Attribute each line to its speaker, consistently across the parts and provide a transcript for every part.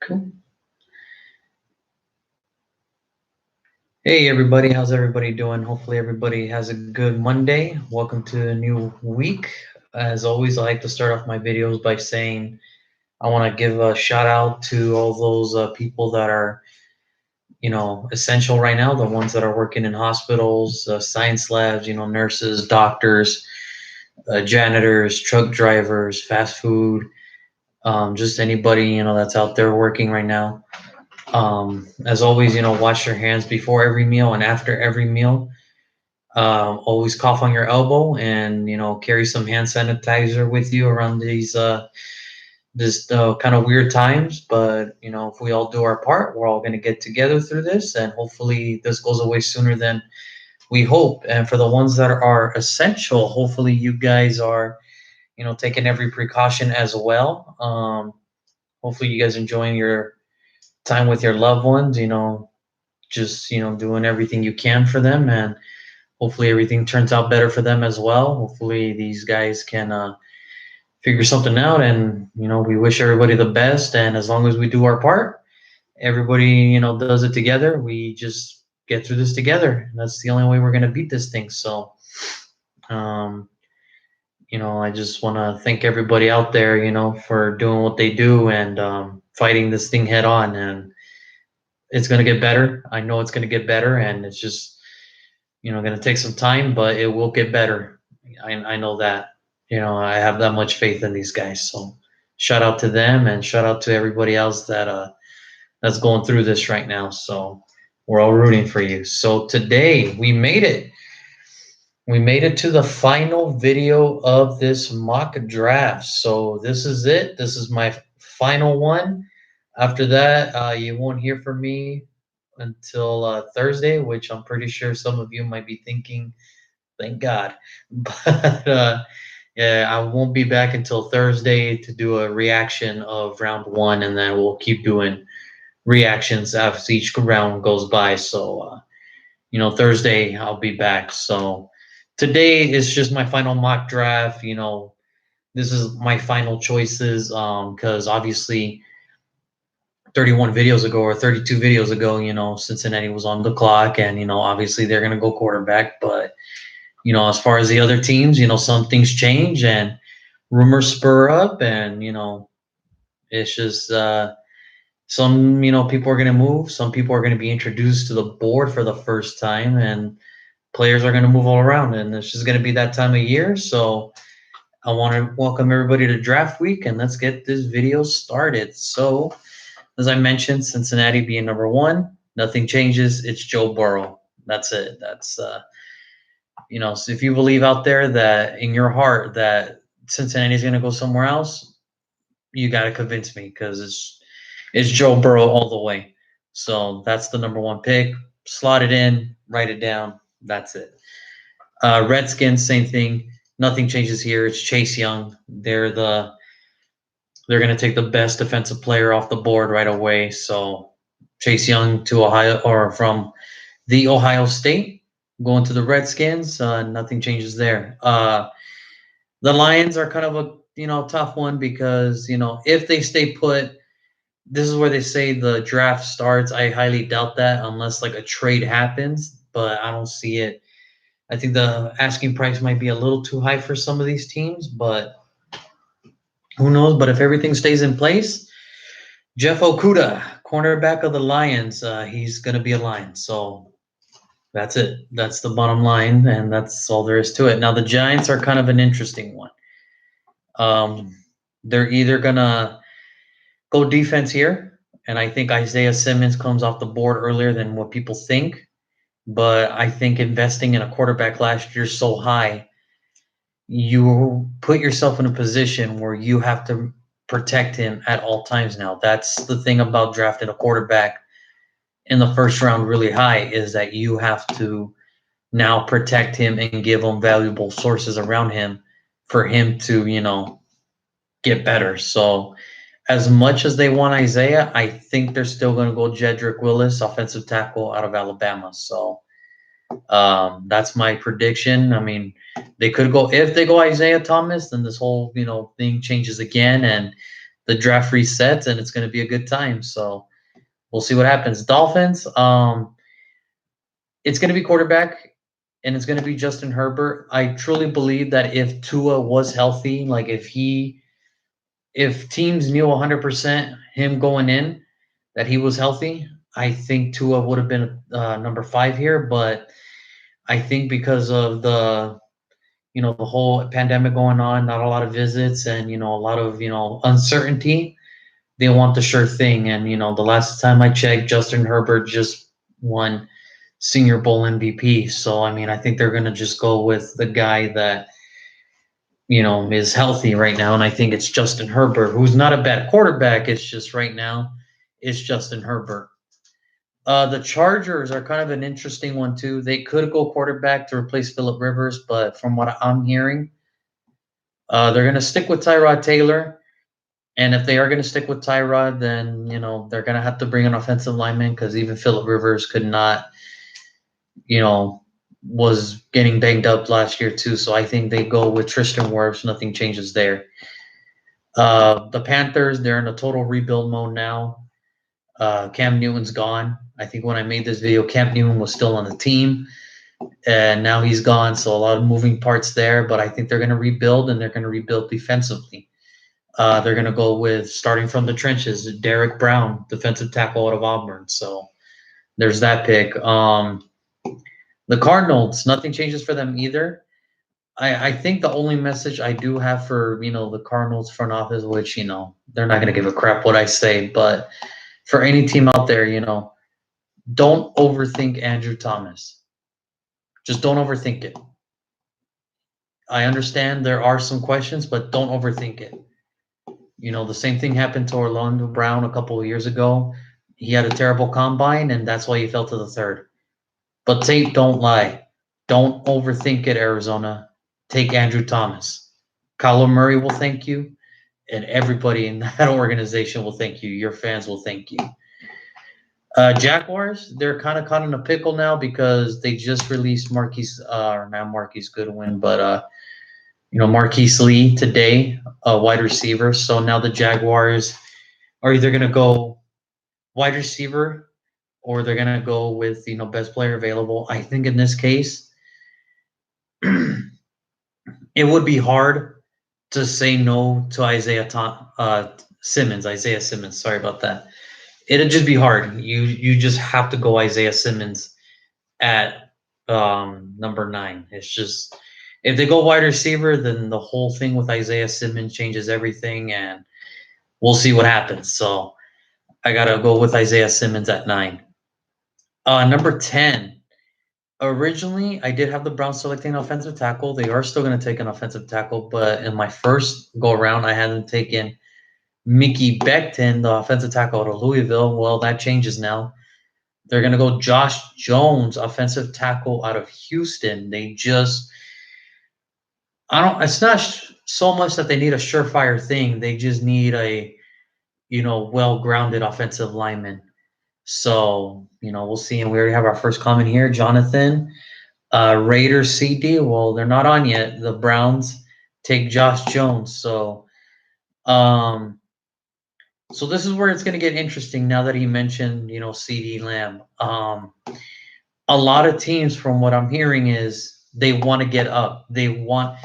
Speaker 1: Cool. Hey everybody, how's everybody doing? Hopefully everybody has a good Monday. Welcome to a new week. As always, I like to start off my videos by saying I want to give a shout out to all those people that are, essential right now, the ones that are working in hospitals, science labs, nurses, doctors, janitors, truck drivers, fast food, just anybody, that's out there working right now. As always, wash your hands before every meal and after every meal. Always cough on your elbow, and carry some hand sanitizer with you around these this kind of weird times. But if we all do our part, we're all going to get together through this, and hopefully this goes away sooner than we hope. And for the ones that are essential, hopefully you guys are taking every precaution as well. Hopefully you guys enjoying your time with your loved ones. Just doing everything you can for them, and hopefully everything turns out better for them as well. Hopefully these guys can figure something out, and we wish everybody the best. And as long as we do our part, everybody does it together. We just get through this together. That's the only way we're going to beat this thing. So um, I just want to thank everybody out there, for doing what they do, and fighting this thing head on. And it's going to get better. I know it's going to get better, and it's just going to take some time, but it will get better. I know that. I have that much faith in these guys. So shout out to them, and shout out to everybody else that's going through this right now. So we're all rooting for you. So today we made it. We made it to the final video of this mock draft. So this is it. This is my final one. After that, you won't hear from me until Thursday, which I'm pretty sure some of you might be thinking, thank God. But yeah, I won't be back until Thursday to do a reaction of round one, and then we'll keep doing reactions as each round goes by. So, Thursday I'll be back. So today is just my final mock draft. This is my final choices because obviously 31 videos ago or 32 videos ago, Cincinnati was on the clock, and obviously they're going to go quarterback. But as far as the other teams, some things change and rumors spur up, and it's just some people are going to move, some people are going to be introduced to the board for the first time, and players are going to move all around, and it's just going to be that time of year. So I want to welcome everybody to draft week, and let's get this video started. So as I mentioned, Cincinnati being number one, nothing changes. It's Joe Burrow. That's it. That's so if you believe out there that in your heart that Cincinnati is going to go somewhere else, you got to convince me, because it's Joe Burrow all the way. So that's the number one pick. Slot it in, write it down. That's it. Redskins, same thing. Nothing changes here. It's Chase Young. They're going to take the best defensive player off the board right away. So Chase Young to Ohio, or from the Ohio State, going to the Redskins. Nothing changes there. The Lions are kind of a tough one, because if they stay put, this is where they say the draft starts. I highly doubt that unless like a trade happens, but I don't see it. I think the asking price might be a little too high for some of these teams, but who knows? But if everything stays in place, Jeff Okuda, cornerback of the Lions, he's going to be a Lion. So that's it. That's the bottom line, and that's all there is to it. Now the Giants are kind of an interesting one. They're either gonna go defense here, and I think Isaiah Simmons comes off the board earlier than what people think. But I think investing in a quarterback last year so high, you put yourself in a position where you have to protect him at all times now. That's the thing about drafting a quarterback in the first round really high, is that you have to now protect him and give him valuable sources around him for him to, get better. So as much as they want Isaiah, I think they're still going to go Jedrick Willis, offensive tackle out of Alabama. So that's my prediction. I mean, they could go, if they go Isaiah Thomas, then this whole thing changes again, and the draft resets, and it's going to be a good time. So we'll see what happens. Dolphins, it's going to be quarterback, and it's going to be Justin Herbert. I truly believe that if Tua was healthy, like if teams knew 100% him going in that he was healthy, I think Tua would have been number 5 here. But I think because of the whole pandemic going on, not a lot of visits, and a lot of uncertainty, they want the sure thing. And the last time I checked, Justin Herbert just won Senior Bowl MVP. So I mean, I think they're gonna just go with the guy that is healthy right now, and I think it's Justin Herbert, who's not a bad quarterback. It's just right now, it's Justin Herbert. The Chargers are kind of an interesting one too. They could go quarterback to replace Phillip Rivers, but from what I'm hearing, they're going to stick with Tyrod Taylor. And if they are going to stick with Tyrod, then they're going to have to bring an offensive lineman, because even Phillip Rivers could not, was getting banged up last year too. So I think they go with Tristan Wirfs. Nothing changes there. The Panthers, they're in a total rebuild mode now. Cam Newton's gone. I think when I made this video, Cam Newton was still on the team, and now he's gone. So a lot of moving parts there, but I think they're going to rebuild, and they're going to rebuild defensively. They're going to go with, starting from the trenches, Derek Brown, defensive tackle out of Auburn. So there's that pick. The Cardinals, nothing changes for them either. I think the only message I do have for the Cardinals front office, which they're not going to give a crap what I say, but for any team out there, don't overthink Andrew Thomas. Just don't overthink it. I understand there are some questions, but don't overthink it. The same thing happened to Orlando Brown a couple of years ago. He had a terrible combine, and that's why he fell to the third. But tape don't lie. Don't overthink it, Arizona. Take Andrew Thomas. Kyler Murray will thank you, and everybody in that organization will thank you. Your fans will thank you. Jaguars, they're kind of caught in a pickle now because they just released Marquise Goodwin, but Marquise Lee today, a wide receiver. So now the Jaguars are either going to go wide receiver, or they're going to go with best player available. I think in this case, it would be hard to say no to Isaiah Simmons. Sorry about that. It'd just be hard. You just have to go Isaiah Simmons at number 9. It's just, if they go wide receiver, then the whole thing with Isaiah Simmons changes everything, and we'll see what happens. So I gotta go with Isaiah Simmons at 9. Number 10. Originally, I did have the Browns selecting an offensive tackle. They are still going to take an offensive tackle, but in my first go around, I had them taken Mickey Becton, the offensive tackle out of Louisville. Well, that changes now. They're going to go Josh Jones, offensive tackle out of Houston. It's not so much that they need a surefire thing. They just need a, well-grounded offensive lineman. So, we'll see. And we already have our first comment here. Jonathan, Raiders CD. Well, they're not on yet. The Browns take Josh Jones. So, so this is where it's going to get interesting now that he mentioned, CeeDee Lamb. A lot of teams, from what I'm hearing, is they want to get up. They want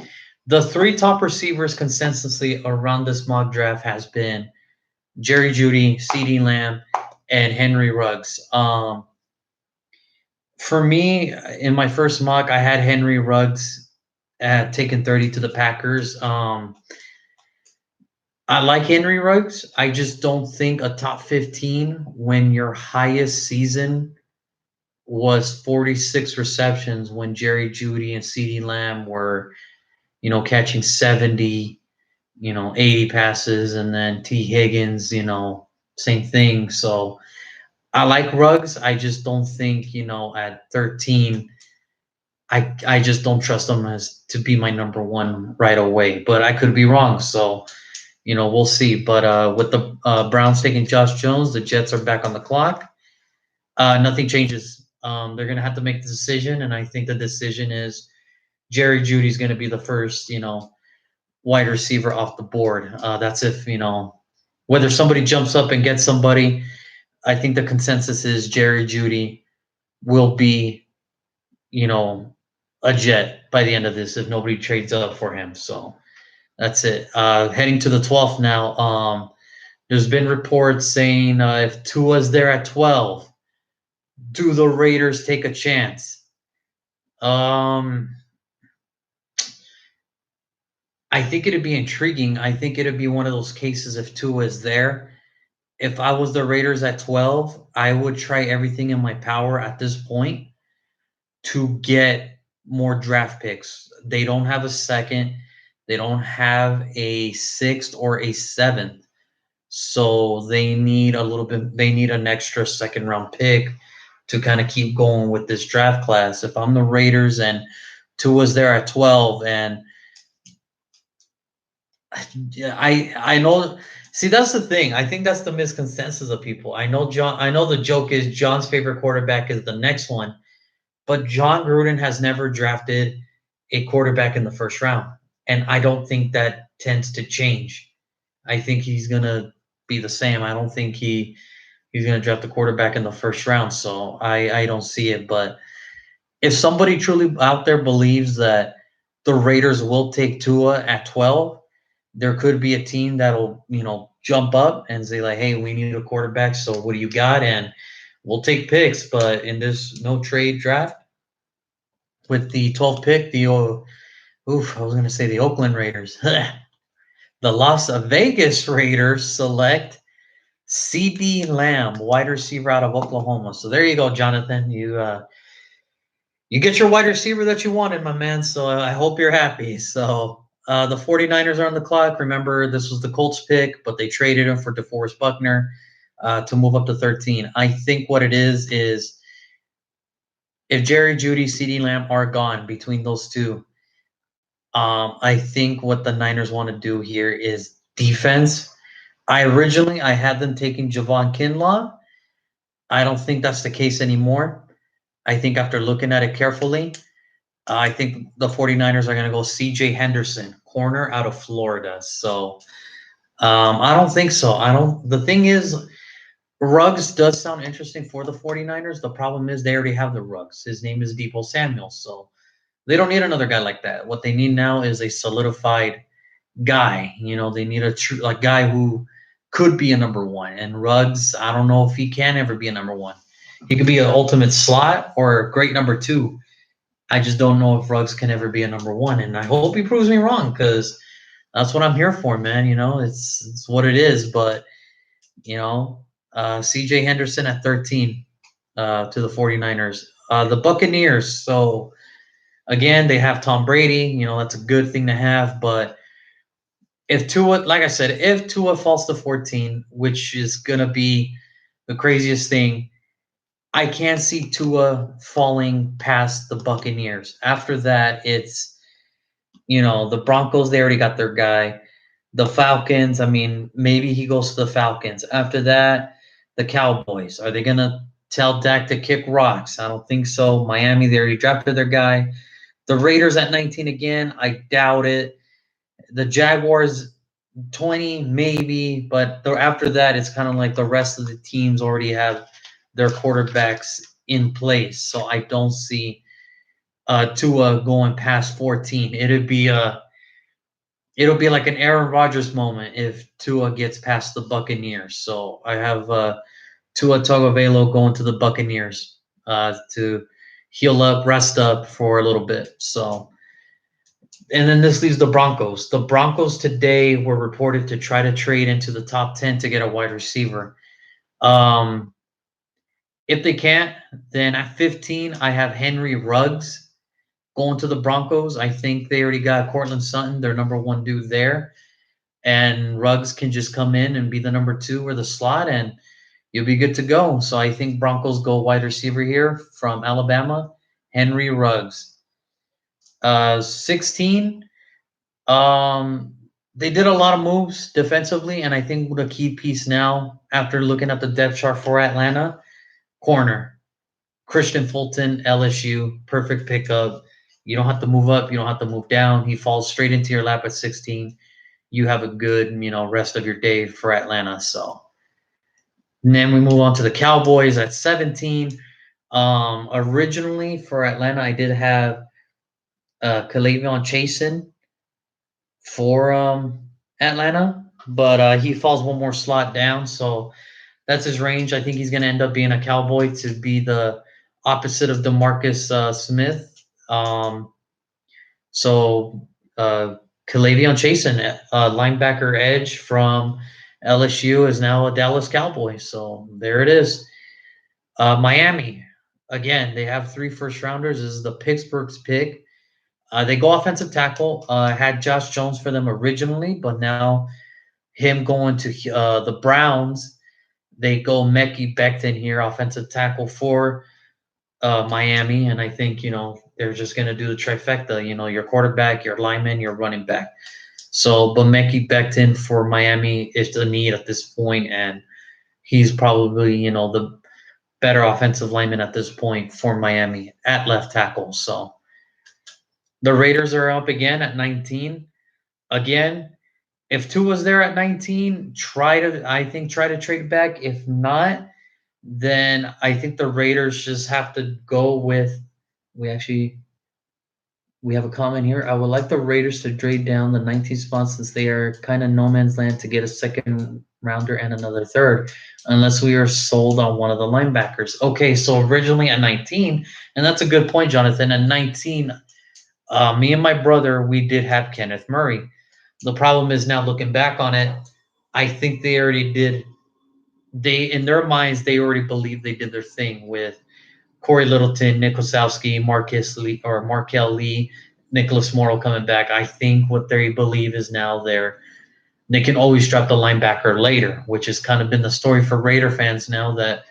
Speaker 1: the 3 top receivers consensusly around this mock draft has been Jerry Jeudy, CeeDee Lamb, and Henry Ruggs. For me, in my first mock, I had Henry Ruggs taken 30 to the Packers. I like Henry Ruggs. I just don't think a top 15 when your highest season was 46 receptions, when Jerry Jeudy and CeeDee Lamb were, catching 70, 80 passes, and then T. Higgins, same thing. So I like Ruggs. I just don't think, at 13, I just don't trust him as to be my number 1 right away. But I could be wrong. So, we'll see. But with the Browns taking Josh Jones, the Jets are back on the clock. Nothing changes. They're going to have to make the decision, and I think the decision is Jerry Jeudy is going to be the first, wide receiver off the board. That's if, Whether somebody jumps up and gets somebody, I think the consensus is Jerry Jeudy will be, you know, a Jet by the end of this if nobody trades up for him. So that's it. Heading to the 12th now. There's been reports saying if Tua's there at 12, do the Raiders take a chance? Um, I think it'd be intriguing. I think it'd be one of those cases if Tua is there. If I was the Raiders at 12, I would try everything in my power at this point to get more draft picks. They don't have a second, they don't have a sixth or a seventh. So they need a little bit, they need an extra second round pick to kind of keep going with this draft class. If I'm the Raiders and Tua's there at 12 and yeah, I know. See, that's the thing. I think that's the misconsensus of people. I know John. I know the joke is John's favorite quarterback is the next one, but John Gruden has never drafted a quarterback in the first round, and I don't think that tends to change. I think he's gonna be the same. I don't think he's gonna draft a quarterback in the first round. So I don't see it. But if somebody truly out there believes that the Raiders will take Tua at 12, there could be a team that'll, jump up and say like, "Hey, we need a quarterback, so what do you got?" And we'll take picks, but in this no trade draft with the 12th pick, I was going to say the Oakland Raiders. The Las Vegas Raiders select CeeDee Lamb, wide receiver out of Oklahoma. So there you go, Jonathan. You get your wide receiver that you wanted, my man. So I hope you're happy. So the 49ers are on the clock. Remember, this was the Colts pick, but they traded him for DeForest Buckner to move up to 13. I think what it is if Jerry Jeudy, CeeDee Lamb are gone between those two, I think what the Niners want to do here is defense. I had them taking Javon Kinlaw. I don't think that's the case anymore. I think after looking at it carefully, I think the 49ers are going to go CJ Henderson, corner out of Florida. So I don't think so. The thing is, Ruggs does sound interesting for the 49ers. The problem is they already have the Ruggs. His name is Deebo Samuel. So they don't need another guy like that. What they need now is a solidified guy. They need a guy who could be a number one. And Ruggs, I don't know if he can ever be a number one. He could be an ultimate slot or a great number two. I just don't know if Ruggs can ever be a number one, and I hope he proves me wrong because that's what I'm here for, man. It's what it is. But C.J. Henderson at 13 to the 49ers. The Buccaneers. So again, they have Tom Brady. That's a good thing to have. But if Tua, like I said, if Tua falls to 14, which is gonna be the craziest thing, I can't see Tua falling past the Buccaneers. After that, it's the Broncos, they already got their guy. The Falcons, I mean, maybe he goes to the Falcons. After that, the Cowboys. Are they gonna tell Dak to kick rocks? I don't think so. Miami, they already drafted their guy. The Raiders at 19 again, I doubt it. The Jaguars 20 maybe, but after that, it's kind of like the rest of the teams already have their quarterbacks in place. So I don't see Tua going past 14. It'll be like an Aaron Rodgers moment if Tua gets past the Buccaneers. So I have Tua Tagovailoa going to the Buccaneers to heal up, rest up for a little bit. So, and then this leaves the Broncos. The Broncos today were reported to try to trade into the top 10 to get a wide receiver. If they can't, then at 15, I have Henry Ruggs going to the Broncos. I think they already got Cortland Sutton, their number one dude there. And Ruggs can just come in and be the number two or the slot, and you'll be good to go. So I think Broncos go wide receiver here from Alabama, Henry Ruggs. 16, they did a lot of moves defensively, and I think the key piece now, after looking at the depth chart for Atlanta, corner. Christian Fulton, LSU, perfect pickup. You don't have to move up, you don't have to move down. He falls straight into your lap at 16. you have a good, rest of your day for Atlanta. So, and then we move on to the Cowboys at 17. Originally for Atlanta, I did have K'Lavon Chasen for Atlanta, but he falls one more slot down, so that's his range. I think he's going to end up being a Cowboy to be the opposite of DeMarcus Smith. So K'Lavon Chasen, linebacker edge from LSU, is now a Dallas Cowboy. So there it is. Miami, again, they have 3 first rounders. This is the Pittsburgh's pick. They go offensive tackle. Had Josh Jones for them originally, but now him going to the Browns, they go Mekhi Becton here, offensive tackle for Miami. And I think, they're just going to do the trifecta, your quarterback, your lineman, your running back. So, but Mekhi Becton for Miami is the need at this point, and he's probably, the better offensive lineman at this point for Miami at left tackle. So the Raiders are up again at 19. Again, if Tua's there at 19, try to trade back. If not, then I think the Raiders just have to go with. We have a comment here. I would like the Raiders to trade down the 19 spot since they are kind of no man's land to get a second rounder and another third, unless we are sold on one of the linebackers. Okay, so originally at 19, and that's a good point, Jonathan. At 19, me and my brother, we did have Kenneth Murray. The problem is now looking back on it, I think they already did. In their minds, they already believe they did their thing with Corey Littleton, Nick Kosowski, Markel Lee, Nicholas Morrow coming back. I think what they believe is now they can always drop the linebacker later, which has kind of been the story for Raider fans now that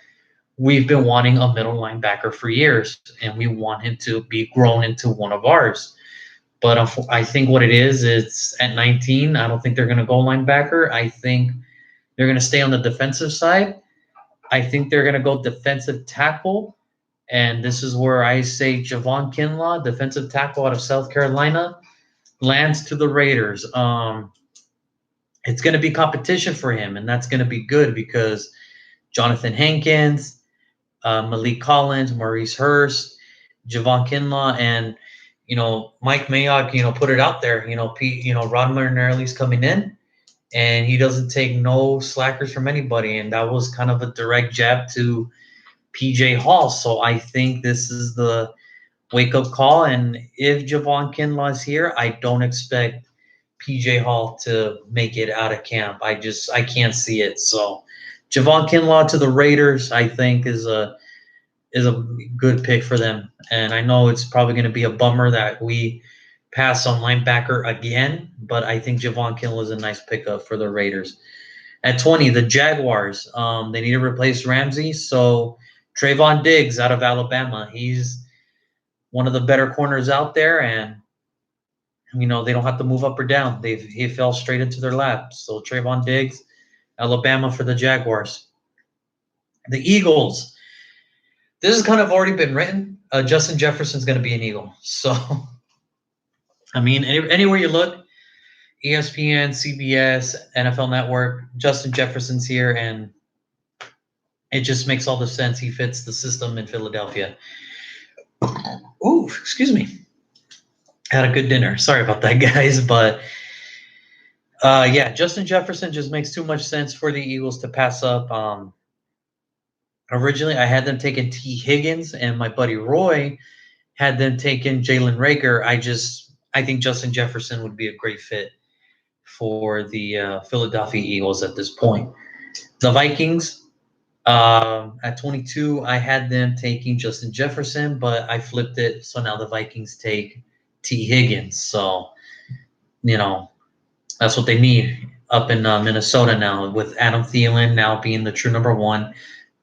Speaker 1: we've been wanting a middle linebacker for years, and we want him to be grown into one of ours. But I think what it is, it's at 19. I don't think they're going to go linebacker. I think they're going to stay on the defensive side. I think they're going to go defensive tackle. And this is where I say Javon Kinlaw, defensive tackle out of South Carolina, lands to the Raiders. It's going to be competition for him, and that's going to be good because Jonathan Hankins, Malik Collins, Maurice Hurst, Javon Kinlaw, and Mike Mayock, put it out there. Rod Marinelli's coming in, and he doesn't take no slackers from anybody, and that was kind of a direct jab to PJ Hall. So I think this is the wake-up call, and if Javon Kinlaw is here, I don't expect PJ Hall to make it out of camp. I can't see it. So Javon Kinlaw to the Raiders, I think, is a good pick for them. And I know it's probably going to be a bummer that we pass on linebacker again, but I think Javon Kinlaw is a nice pickup for the Raiders. At 20, the Jaguars, they need to replace Ramsey, so Trayvon Diggs out of Alabama. He's one of the better corners out there, and they don't have to move up or down. He fell straight into their lap. So Trayvon Diggs, Alabama for the Jaguars. The Eagles. This has kind of already been written. Justin Jefferson's going to be an Eagle. So, I mean, anywhere you look, ESPN, CBS, NFL Network, Justin Jefferson's here, and it just makes all the sense. He fits the system in Philadelphia. Ooh, excuse me. Had a good dinner. Sorry about that, guys. But, yeah, Justin Jefferson just makes too much sense for the Eagles to pass up. Originally, I had them taking T. Higgins, and my buddy Roy had them taking Jalen Reagor. I think Justin Jefferson would be a great fit for the Philadelphia Eagles at this point. The Vikings, at 22, I had them taking Justin Jefferson, but I flipped it. So now the Vikings take T. Higgins. So, that's what they need up in Minnesota now with Adam Thielen now being the true number 1.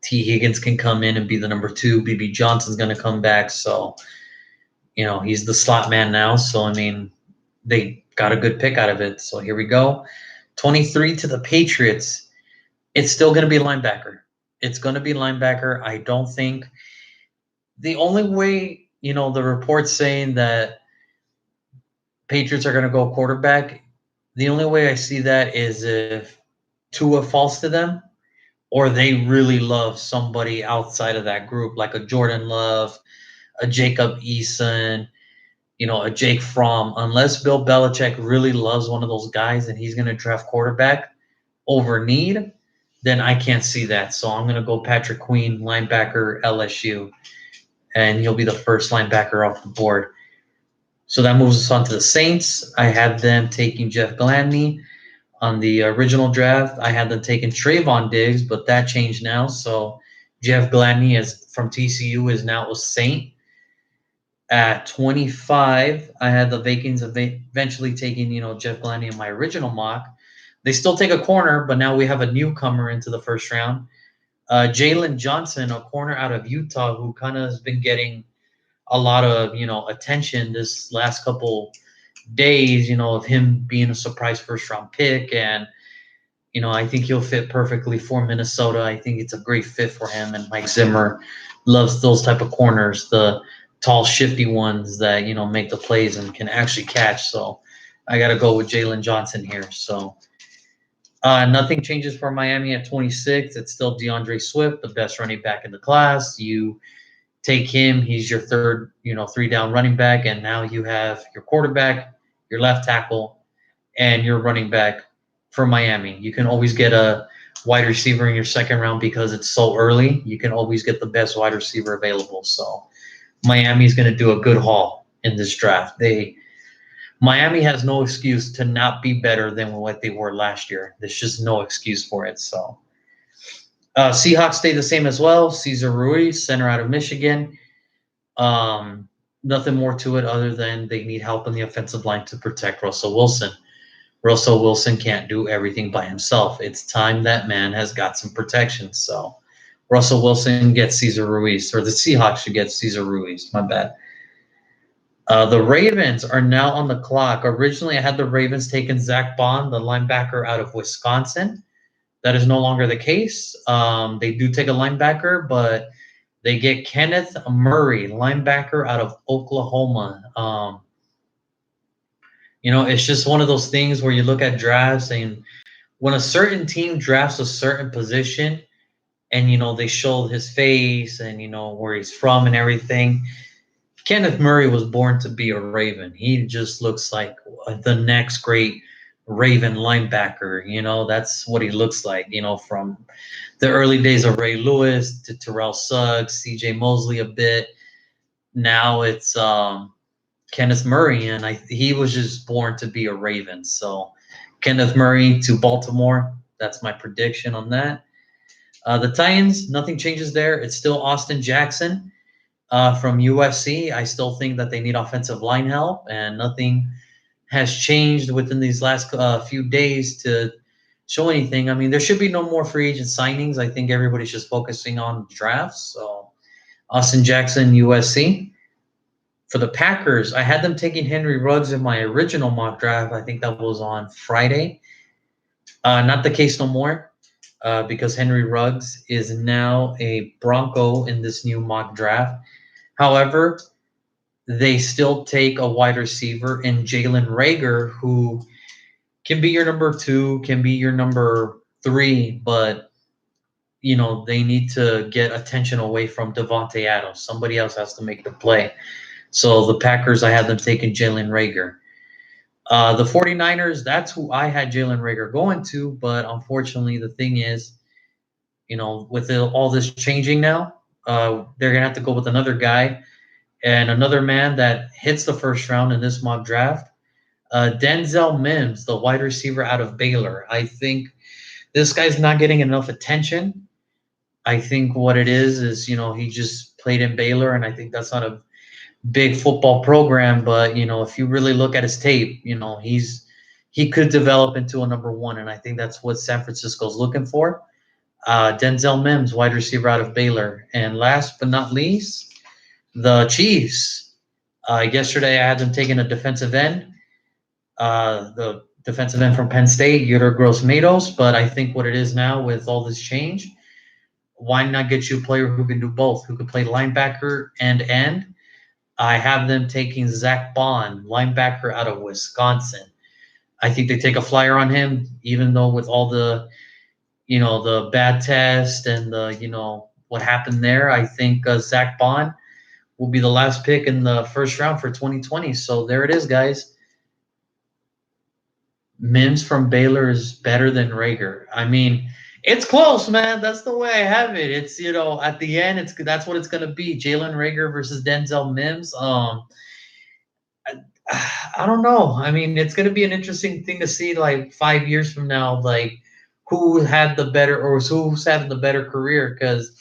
Speaker 1: T. Higgins can come in and be the number 2. BB Johnson's going to come back. So, he's the slot man now. So, I mean, they got a good pick out of it. So here we go. 23 to the Patriots. It's still going to be linebacker. It's going to be linebacker. I don't think the only way, the reports saying that Patriots are going to go quarterback, The only way I see that is if Tua falls to them, or they really love somebody outside of that group, like a Jordan Love, a Jacob Eason, a Jake Fromm. Unless Bill Belichick really loves one of those guys and he's going to draft quarterback over need, then I can't see that. So I'm going to go Patrick Queen, linebacker, LSU, and he'll be the first linebacker off the board. So that moves us on to the Saints. I have them taking Jeff Gladney. On the original draft, I had them taking Trayvon Diggs, but that changed now. So Jeff Gladney is from TCU is now a Saint. At 25, I had the Vikings eventually taking, Jeff Gladney in my original mock. They still take a corner, but now we have a newcomer into the first round. Jalen Johnson, a corner out of Utah, who kind of has been getting a lot of, attention this last couple days, of him being a surprise first round pick. And, I think he'll fit perfectly for Minnesota. I think it's a great fit for him. And Mike Zimmer loves those type of corners, the tall, shifty ones that, make the plays and can actually catch. So I got to go with Jalen Johnson here. So nothing changes for Miami at 26. It's still DeAndre Swift, the best running back in the class. You take him, he's your third, 3-down running back, and now you have your quarterback, your left tackle, and your running back for Miami. You can always get a wide receiver in your second round because it's so early. You can always get the best wide receiver available. So Miami's going to do a good haul in this draft. Miami has no excuse to not be better than what they were last year. There's just no excuse for it. So Seahawks stay the same as well. Cesar Ruiz, center out of Michigan. Nothing more to it other than they need help in the offensive line to protect Russell Wilson. Russell Wilson can't do everything by himself. It's time that man has got some protection. So Russell Wilson gets Cesar Ruiz, or the Seahawks should get Cesar Ruiz. My bad. The Ravens are now on the clock. Originally, I had the Ravens taking Zach Bond, the linebacker out of Wisconsin. That is no longer the case. They do take a linebacker, but they get Kenneth Murray, linebacker out of Oklahoma. It's just one of those things where you look at drafts and when a certain team drafts a certain position and, they show his face and, where he's from and everything. Kenneth Murray was born to be a Raven. He just looks like the next great Raven linebacker. That's what he looks like, from the early days of Ray Lewis to Terrell Suggs, CJ Mosley a bit. Now it's Kenneth Murray, and he was just born to be a Raven. So Kenneth Murray to Baltimore. That's my prediction on that. The Titans, nothing changes there. It's still Austin Jackson from USC. I still think that they need offensive line help, and nothing has changed within these last few days to show anything. I mean, there should be no more free agent signings. I think everybody's just focusing on drafts. So Austin Jackson, USC. For the Packers, I had them taking Henry Ruggs in my original mock draft. I think that was on Friday. Not the case no more because Henry Ruggs is now a Bronco in this new mock draft. However, they still take a wide receiver in Jalen Reagor, who can be your number 2, can be your number 3, but they need to get attention away from Devontae Adams. Somebody else has to make the play. So the Packers, I had them taking Jalen Reagor. The 49ers, that's who I had Jalen Reagor going to, but unfortunately the thing is, with all this changing now, they're going to have to go with another guy and another man that hits the first round in this mock draft. Denzel Mims, the wide receiver out of Baylor. I think this guy's not getting enough attention. I think what it is he just played in Baylor, and I think that's not a big football program, but if you really look at his tape, he could develop into a number 1, and I think that's what San Francisco's looking for. Denzel Mims, wide receiver out of Baylor. And last but not least, the Chiefs. Yesterday I had them taking a defensive end, the defensive end from Penn State, Yetur Gross-Matos, but I think what it is now with all this change, why not get you a player who can do both, who can play linebacker and end? I have them taking Zach Bond, linebacker out of Wisconsin. I think they take a flyer on him, even though with all the, the bad test and the, what happened there. I think Zach Bond will be the last pick in the first round for 2020. So there it is, guys. Mims from Baylor is better than Rager. I mean, it's close, man. That's the way I have it. It's at the end, that's what it's gonna be. Jalen Rager versus Denzel Mims. I don't know. I mean, it's gonna be an interesting thing to see, like 5 years from now, like who had the better or who's having the better career. Because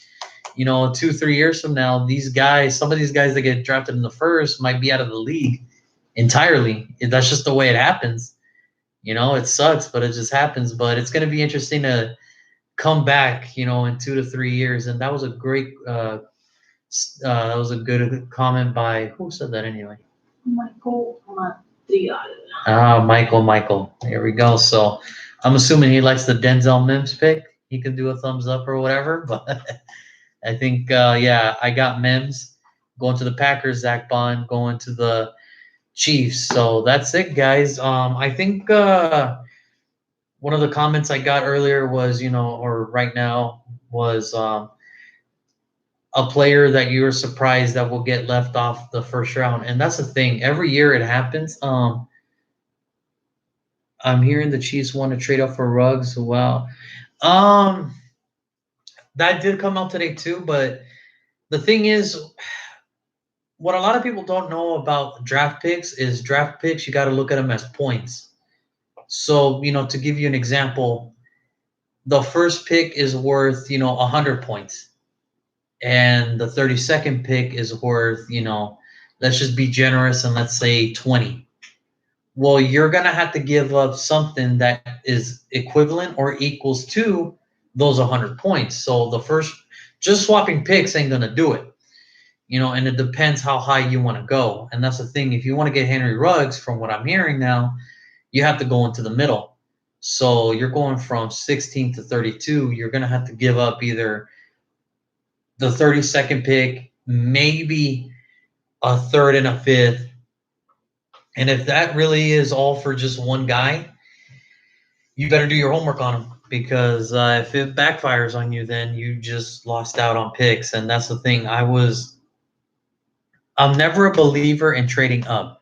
Speaker 1: 2-3 years from now, these guys, some of these guys that get drafted in the first, might be out of the league entirely. That's just the way it happens. It sucks, but it just happens. But it's going to be interesting to come back, in 2 to 3 years. And that was a great, that was a good comment by, who said that anyway?
Speaker 2: Michael Madrigal.
Speaker 1: Michael. There we go. So I'm assuming he likes the Denzel Mims pick. He could do a thumbs up or whatever. But I think, yeah, I got Mims going to the Packers, Zach Bond going to the Chiefs. So that's it, guys. I think one of the comments I got earlier was, or right now was a player that you were surprised that will get left off the first round. And that's the thing. Every year it happens. I'm hearing the Chiefs want to trade up for Ruggs. Well, that did come out today too. But the thing is, what a lot of people don't know about draft picks is draft picks, you got to look at them as points. So, to give you an example, the first pick is worth, 100 points. And the 32nd pick is worth, let's just be generous and let's say 20. Well, you're going to have to give up something that is equivalent or equals to those 100 points. So just swapping picks ain't going to do it. And it depends how high you want to go. And that's the thing. If you want to get Henry Ruggs, from what I'm hearing now, you have to go into the middle. So you're going from 16 to 32. You're going to have to give up either the 32nd pick, maybe a third and a fifth. And if that really is all for just one guy, you better do your homework on him. Because if it backfires on you, then you just lost out on picks. And that's the thing. I'm never a believer in trading up.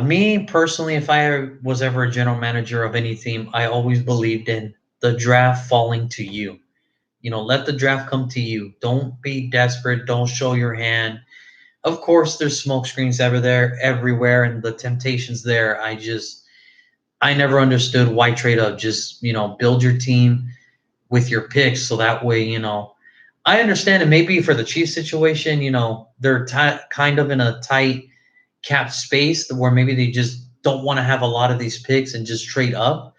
Speaker 1: Me personally, if I was ever a general manager of any team, I always believed in the draft falling to you. Let the draft come to you. Don't be desperate. Don't show your hand. Of course, there's smoke screens everywhere, and the temptation's there. I never understood why trade up. Just, build your team with your picks so that way, I understand it maybe for the Chiefs situation, they're kind of in a tight cap space where maybe they just don't want to have a lot of these picks and just trade up.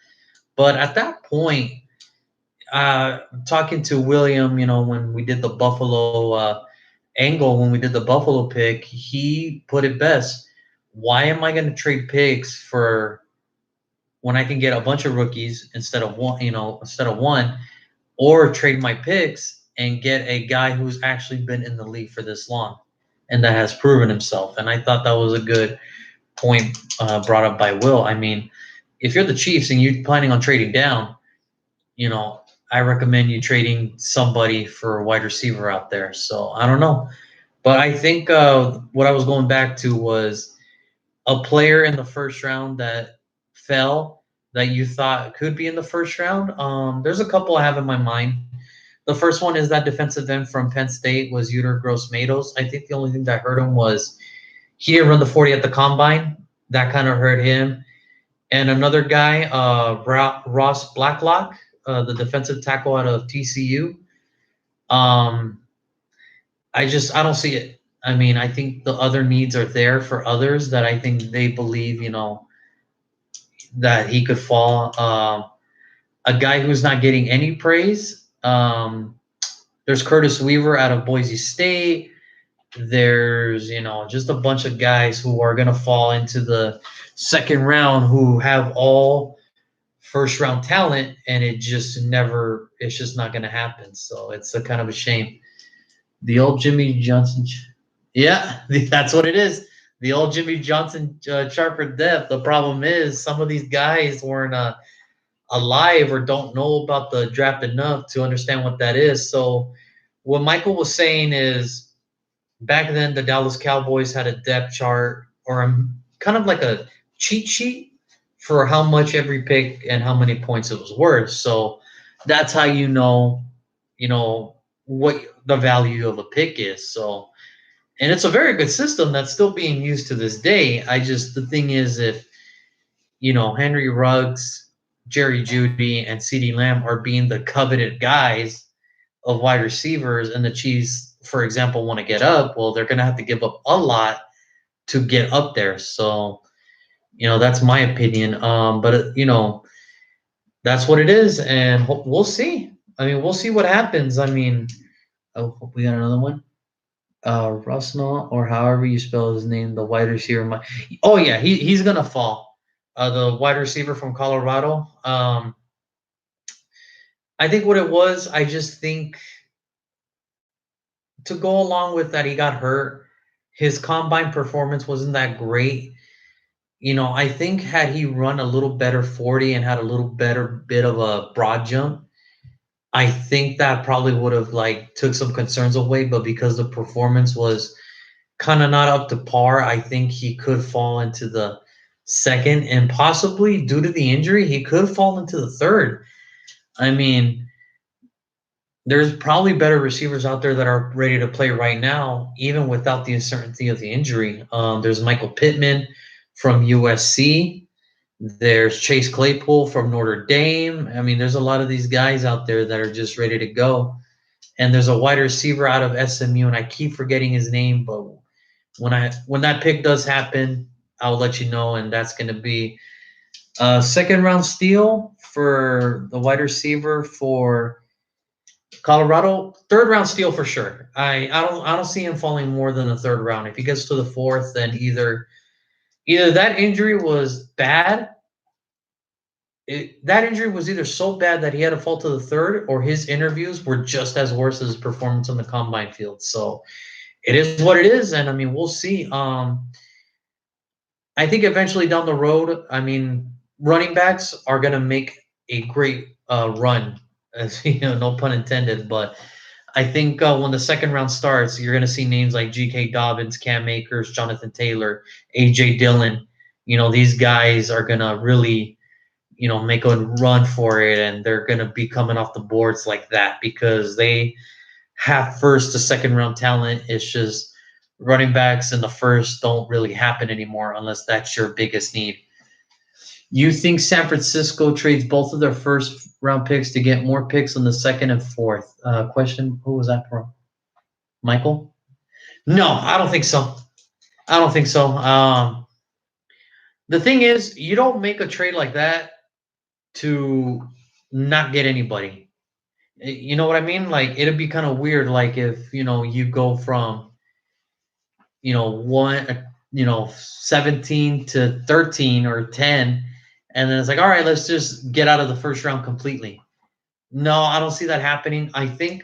Speaker 1: But at that point, talking to William, when we did the Buffalo angle, when we did the Buffalo pick, he put it best. Why am I going to trade picks for when I can get a bunch of rookies instead of one, or trade my picks and get a guy who's actually been in the league for this long and that has proven himself. And I thought that was a good point brought up by Will. I mean, if you're the Chiefs and you're planning on trading down, I recommend you trading somebody for a wide receiver out there. So I don't know. But I think what I was going back to was a player in the first round that fell that you thought could be in the first round. There's a couple I have in my mind. The first one is that defensive end from Penn State was Yetur Gross-Matos. I think the only thing that hurt him was he didn't run the 40 at the combine. That kind of hurt him. And another guy, Ross Blacklock, the defensive tackle out of TCU. I don't see it. I mean, I think the other needs are there for others that I think they believe, that he could fall. A guy who's not getting any praise. There's Curtis Weaver out of Boise State. There's, just a bunch of guys who are going to fall into the second round who have all first round talent, and it's just not going to happen. So it's a kind of a shame. The old Jimmy Johnson. Yeah, that's what it is. The old Jimmy Johnson chart for depth. The problem is some of these guys weren't alive or don't know about the draft enough to understand what that is. So what Michael was saying is back then the Dallas Cowboys had a depth chart or kind of like a cheat sheet for how much every pick and how many points it was worth. So that's how you know what the value of a pick is. So and it's a very good system that's still being used to this day. The thing is if Henry Ruggs, Jerry Jeudy, and CeeDee Lamb are being the coveted guys of wide receivers, and the Chiefs, for example, want to get up, well, they're going to have to give up a lot to get up there. So, that's my opinion. But that's what it is, and we'll see. I mean, we'll see what happens. I mean, oh, we got another one. Rusnall, or however you spell his name, the wide receiver. Oh yeah, he's gonna fall. The wide receiver from Colorado. I think what it was, I just think to go along with that, he got hurt. His combine performance wasn't that great. I think had he run a little better 40 and had a little better bit of a broad jump, I think that probably would have like took some concerns away. But because the performance was kind of not up to par, I think he could fall into the second, and possibly due to the injury, he could fall into the third. I mean, there's probably better receivers out there that are ready to play right now, even without the uncertainty of the injury. There's Michael Pittman from USC. There's Chase Claypool from Notre Dame. I mean, there's a lot of these guys out there that are just ready to go. And there's a wide receiver out of SMU, and I keep forgetting his name, but when that pick does happen, I'll let you know, and that's going to be a second round steal for the wide receiver for Colorado. Third round steal for sure. I don't see him falling more than the third round. If he gets to the fourth, then either that injury was bad. That injury was either so bad that he had to fall to the third, or his interviews were just as worse as his performance on the combine field. So it is what it is, and I mean we'll see. I think eventually down the road, I mean, running backs are going to make a great run, as no pun intended. But I think when the second round starts, you're going to see names like G.K. Dobbins, Cam Akers, Jonathan Taylor, A.J. Dillon. These guys are going to really, make a run for it, and they're going to be coming off the boards like that because they have first to second round talent. It's just running backs in the first don't really happen anymore unless that's your biggest need. You think San Francisco trades both of their first round picks to get more picks on the second and fourth? Question, who was that from? Michael? No, I don't think so. I don't think so. The thing is, you don't make a trade like that to not get anybody. You know what I mean? Like, it'd be kind of weird, like if you go from 17 to 13 or 10, and then it's like, all right, let's just get out of the first round completely. No, I don't see that happening. I think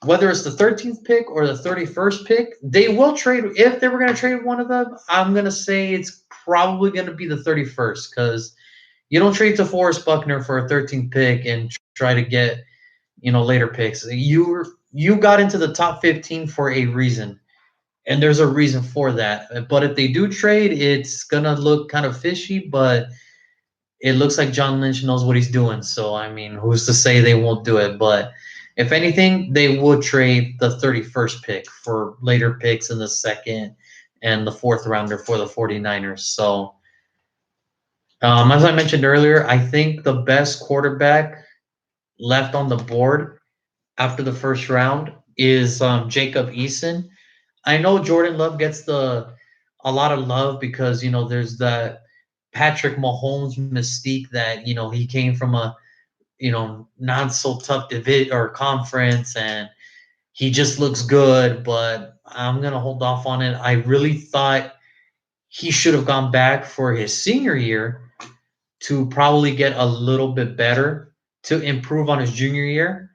Speaker 1: whether it's the 13th pick or the 31st pick, they will trade. If they were going to trade one of them, I'm going to say it's probably going to be the 31st, because you don't trade to Forrest Buckner for a 13th pick and try to get later picks. You got into the top 15 for a reason, and there's a reason for that. But if they do trade, it's gonna look kind of fishy, but it looks like John Lynch knows what he's doing. So I mean, who's to say they won't do it? But if anything, they would trade the 31st pick for later picks in the second and the fourth rounder for the 49ers. So as I mentioned earlier, I think the best quarterback left on the board after the first round is Jacob Eason. I know Jordan Love gets a lot of love because there's that Patrick Mahomes mystique that he came from a not so tough division or conference, and he just looks good. But I'm gonna hold off on it. I really thought he should have gone back for his senior year to probably get a little bit better to improve on his junior year.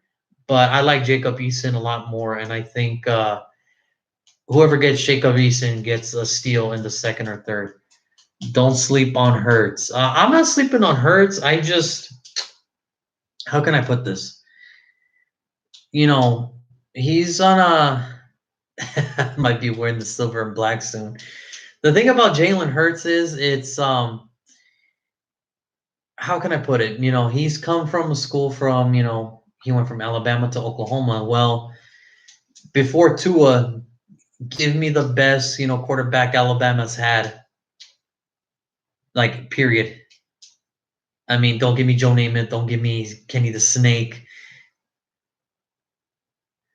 Speaker 1: But I like Jacob Eason a lot more, and I think whoever gets Jacob Eason gets a steal in the second or third. Don't sleep on Hurts. I'm not sleeping on Hurts. I just, how can I put this? He's on might be wearing the silver and black soon. The thing about Jalen Hurts is it's how can I put it? He's come from a school from, he went from Alabama to Oklahoma. Well, before Tua, give me the best, quarterback Alabama's had, like, period. I mean, don't give me Joe Namath, don't give me Kenny the Snake.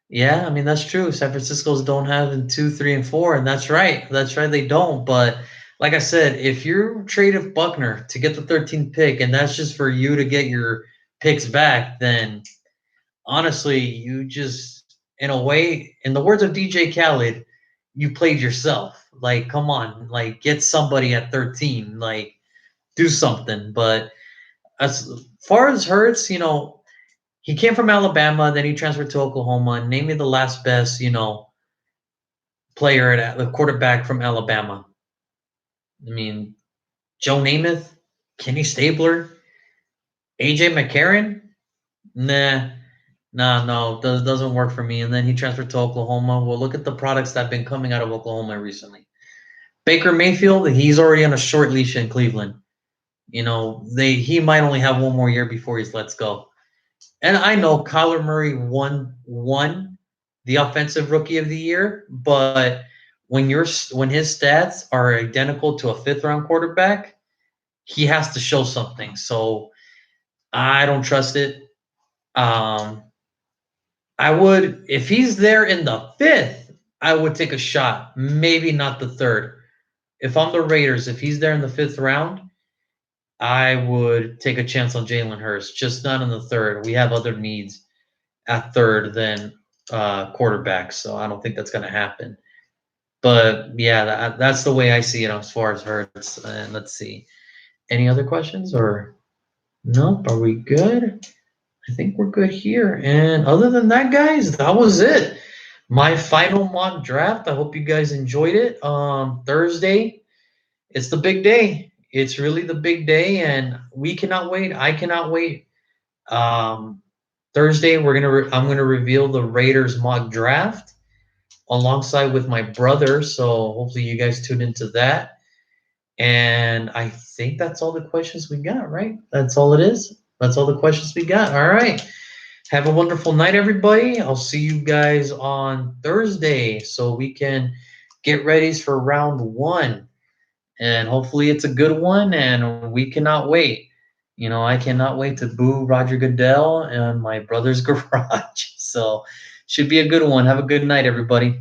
Speaker 1: Yeah, I mean, that's true. San Francisco's don't have in 2, 3, and 4, and that's right. That's right, they don't. But like I said, if you traded Buckner to get the 13th pick, and that's just for you to get your picks back, then honestly, you just, in a way, in the words of DJ Khaled, you played yourself. Like, come on, like, get somebody at 13, like, do something. But as far as Hurts, he came from Alabama, then he transferred to Oklahoma. Name me the last best, player at the quarterback from Alabama. I mean, Joe Namath, Kenny Stabler, AJ McCarron. No, doesn't work for me. And then he transferred to Oklahoma. Well, look at the products that have been coming out of Oklahoma recently. Baker Mayfield, he's already on a short leash in Cleveland. He might only have one more year before he's let's go. And I know Kyler Murray won the offensive rookie of the year, but when his stats are identical to a 5th-round quarterback, he has to show something. So I don't trust it. I would, if he's there in the 5th, I would take a shot. Maybe not the 3rd. If I'm the Raiders, if he's there in the 5th round, I would take a chance on Jalen Hurts, just not in the 3rd. We have other needs at 3rd than quarterbacks, so I don't think that's going to happen. But yeah, that's the way I see it as far as Hurts. And let's see, any other questions or nope? Are we good? I think we're good here. And other than that, guys, that was it. My final mock draft. I hope you guys enjoyed it. Thursday, it's the big day. It's really the big day, and we cannot wait. I cannot wait. Thursday, I'm gonna reveal the Raiders mock draft alongside with my brother. So hopefully you guys tune into that. And I think that's all the questions we got, right? That's all it is. That's all the questions we got. All right. Have a wonderful night, everybody. I'll see you guys on Thursday so we can get ready for round 1. And hopefully it's a good one, and we cannot wait. I cannot wait to boo Roger Goodell and my brother's garage. So should be a good one. Have a good night, everybody.